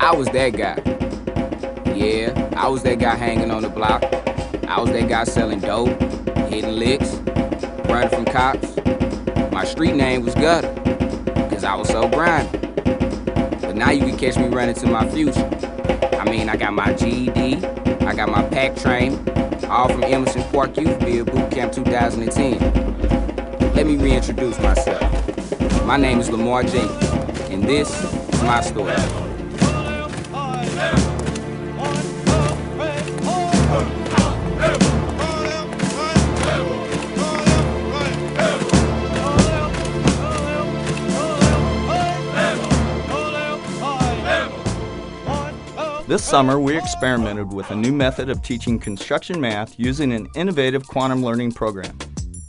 I was that guy. Yeah, I was that guy hanging on the block. I was that guy selling dope, hitting licks, running from cops. My street name was Gutter, cause I was so grimy. But now you can catch me running to my future. I mean, I got my GED, I got my PAC training, all from Emerson Park YouthBuild Boot Camp 2010. Let me reintroduce myself. My name is Lamar Jenkins, and this is my story. This summer, we experimented with a new method of teaching construction math using an innovative quantum learning program.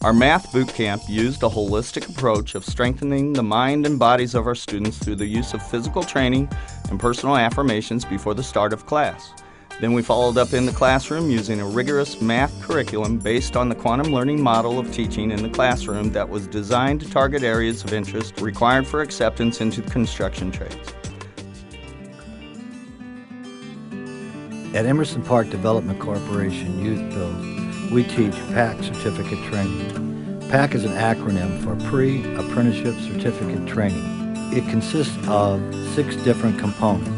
Our math boot camp used a holistic approach of strengthening the mind and bodies of our students through the use of physical training and personal affirmations before the start of class. Then we followed up in the classroom using a rigorous math curriculum based on the quantum learning model of teaching in the classroom that was designed to target areas of interest required for acceptance into the construction trades. At Emerson Park Development Corporation YouthBuild, we teach PAC certificate training. PAC is an acronym for Pre-Apprenticeship Certificate Training. It consists of 6 different components: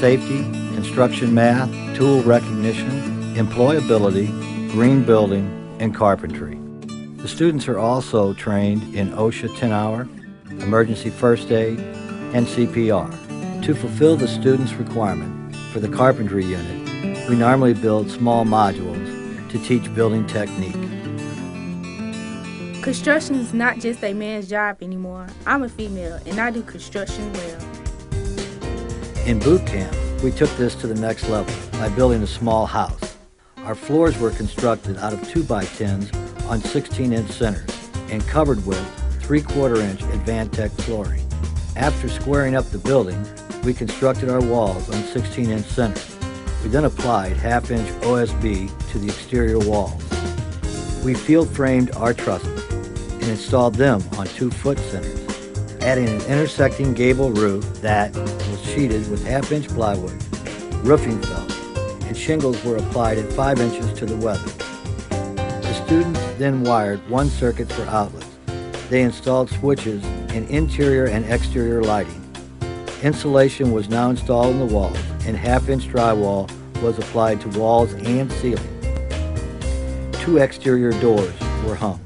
safety, construction math, tool recognition, employability, green building, and carpentry. The students are also trained in OSHA 10-hour, emergency first aid, and CPR. To fulfill the students' requirement for the carpentry unit, we normally build small modules to teach building technique. Construction is not just a man's job anymore. I'm a female and I do construction well. In boot camp, we took this to the next level by building a small house. Our floors were constructed out of 2x10s on 16-inch centers and covered with 3/4-inch Advantech flooring. After squaring up the building, we constructed our walls on 16-inch centers. We then applied 1/2-inch OSB to the exterior walls. We field framed our trusses and installed them on 2-foot centers, adding an intersecting gable roof that was sheeted with 1/2-inch plywood, roofing felt, and shingles were applied at 5 inches to the weather. The students then wired 1 circuit for outlets. They installed switches in interior and exterior lighting. Insulation was now installed in the walls, and 1/2-inch drywall was applied to walls and ceiling. 2 exterior doors were hung.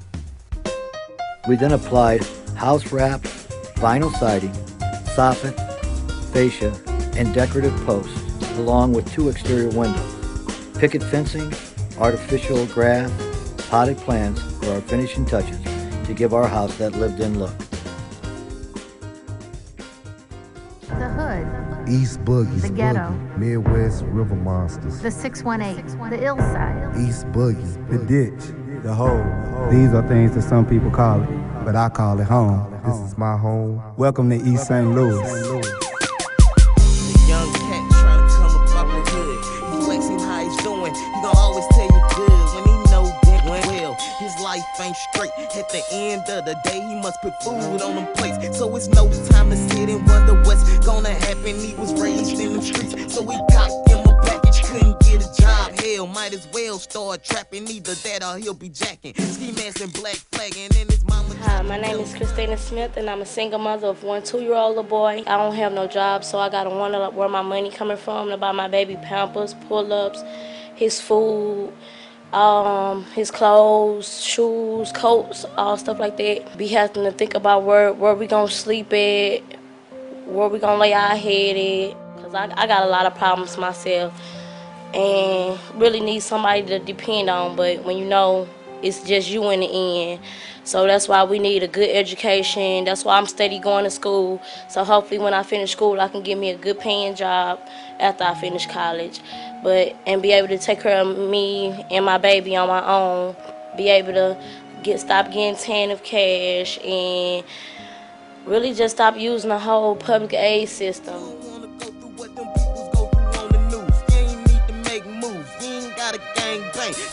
We then applied house wrap, vinyl siding, soffit, fascia, and decorative posts, along with 2 exterior windows. Picket fencing, artificial grass, potted plants were our finishing touches to give our house that lived-in look. The Hood, East Boogie, the Ghetto, Midwest River Monsters, the 618, the Ill Side, East Boogie, the ditch, the hole. These are things that some people call it, but I call it home. This is my home. Welcome to East St. Louis. Young cat trying to come up out the hood. He flexing how he's doing. He gon' always tell you good when he know damn well his life ain't straight. At the end of the day, he must put food on them plates. So it's no time to sit and wonder what's gonna happen. He was raised in the streets, so he got him a package. Couldn't get a job. Hell, might as well start trapping. Either that or he'll be jacking. Ski mask and black flagging, and his mama. Hi, my name is Christina Smith, and I'm a single mother of 1 2-year-old little boy. I don't have no job, so I gotta wonder where my money coming from to buy my baby Pampers, pull-ups, his food, his clothes, shoes, coats, all stuff like that. Be having to think about where we gonna sleep at, where we gonna lay our head at, cause I got a lot of problems myself, and really need somebody to depend on. But when you know it's just you in the end. So that's why we need a good education. That's why I'm steady going to school. So hopefully when I finish school, I can get me a good paying job after I finish college. And be able to take care of me and my baby on my own. Be able to stop getting TANF cash and really just stop using the whole public aid system.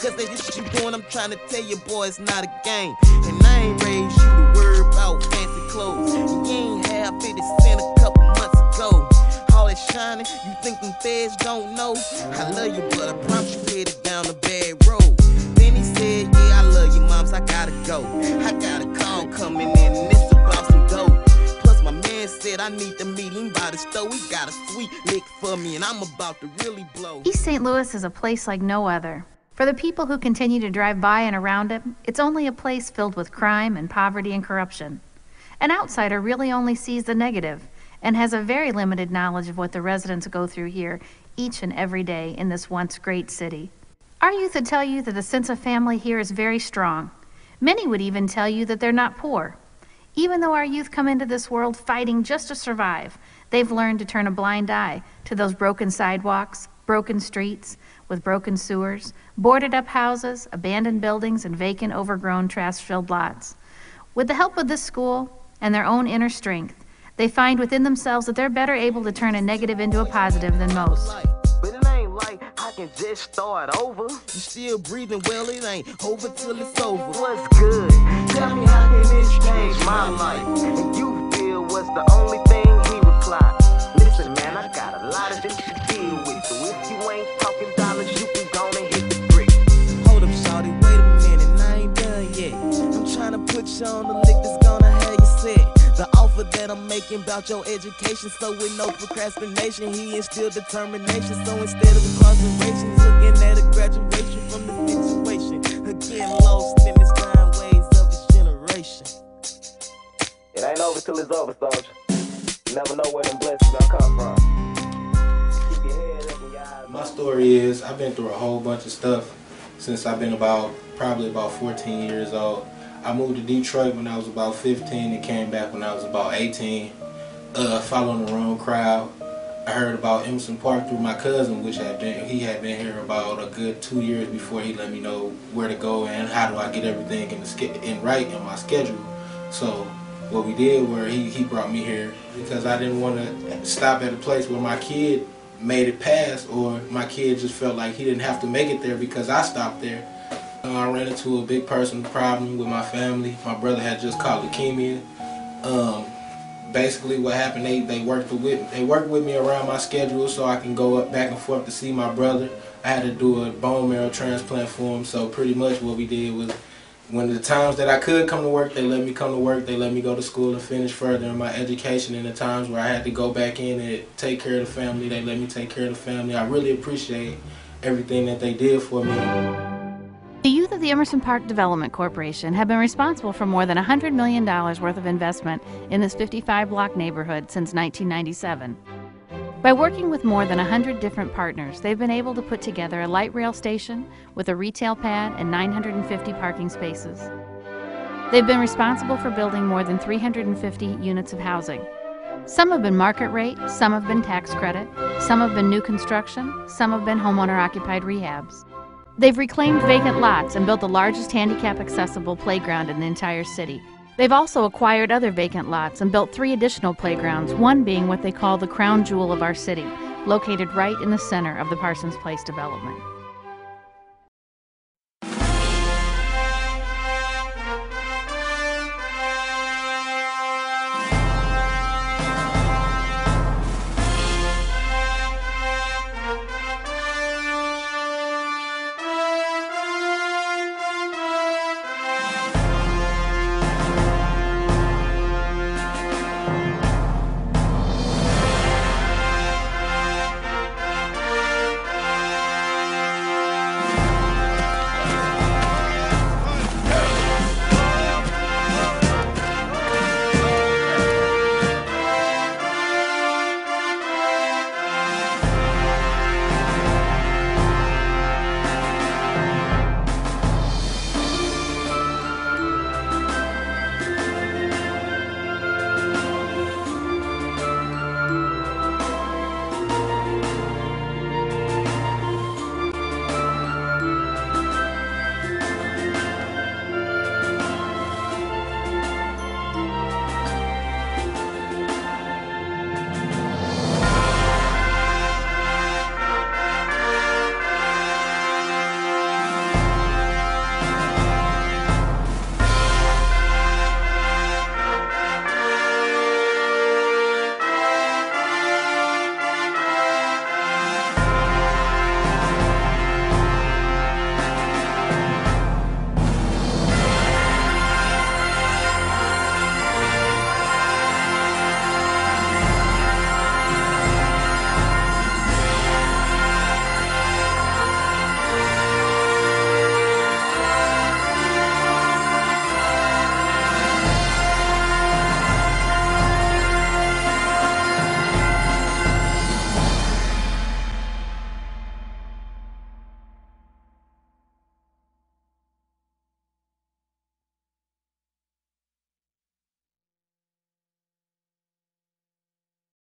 Cause they just what you doing, I'm trying to tell you, boy, it's not a game. And I ain't raised you to worry about fancy clothes. You ain't have 50 cents a couple months ago. All that light shining. You think them feds don't know? I love you, but I promise you headed down the bad road. Then he said, yeah, I love you, moms, I gotta go. I got a call coming in, and it's about some dope. Plus my man said I need to meet him by the store. He got a sweet lick for me, and I'm about to really blow. East St. Louis is a place like no other. For the people who continue to drive by and around it, it's only a place filled with crime and poverty and corruption. An outsider really only sees the negative and has a very limited knowledge of what the residents go through here each and every day in this once great city. Our youth would tell you that the sense of family here is very strong. Many would even tell you that they're not poor. Even though our youth come into this world fighting just to survive, they've learned to turn a blind eye to those broken sidewalks, broken streets with broken sewers, boarded up houses, abandoned buildings, and vacant, overgrown, trash-filled lots. With the help of this school and their own inner strength, they find within themselves that they're better able to turn a negative into a positive than most. But it ain't like I can just start over. You still breathing, well, it ain't over till it's over. What's good? Tell me how can this change my life? And YouthBuild was the only thing he replied. Listen, man, I got a lot of this to deal with. So if you ain't talking dollars, you can go and hit the brick. Hold up, shawty, wait a minute, I ain't done yet. I'm trying to put you on the lick that's gonna have you set. The offer that I'm making about your education, so with no procrastination, he instilled determination. So instead of incarceration, he's looking at a graduation from the situation. Again, lost in the time ways of his generation. It ain't over till it's over, soldier. You never know where them blessings gonna come from. Keep your head up and your eyes. My story is I've been through a whole bunch of stuff since I've been probably about 14 years old. I moved to Detroit when I was about 15 and came back when I was about 18, following the wrong crowd. I heard about Emerson Park through my cousin, he had been here about a good 2 years before he let me know where to go and how do I get everything in my schedule. So what we did was he brought me here because I didn't want to stop at a place where my kid made it past, or my kid just felt like he didn't have to make it there because I stopped there. I ran into a big personal problem with my family. My brother had just caught leukemia. Basically what happened, they worked with me around my schedule so I can go up back and forth to see my brother. I had to do a bone marrow transplant for him, so pretty much what we did was when the times that I could come to work, they let me come to work, they let me go to school and finish further in my education, and the times where I had to go back in and take care of the family, they let me take care of the family. I really appreciate everything that they did for me. The youth of the Emerson Park Development Corporation have been responsible for more than $100 million worth of investment in this 55-block neighborhood since 1997. By working with more than 100 different partners, they've been able to put together a light rail station with a retail pad and 950 parking spaces. They've been responsible for building more than 350 units of housing. Some have been market rate, some have been tax credit, some have been new construction, some have been homeowner-occupied rehabs. They've reclaimed vacant lots and built the largest handicap-accessible playground in the entire city. They've also acquired other vacant lots and built 3 additional playgrounds, one being what they call the crown jewel of our city, located right in the center of the Parsons Place development.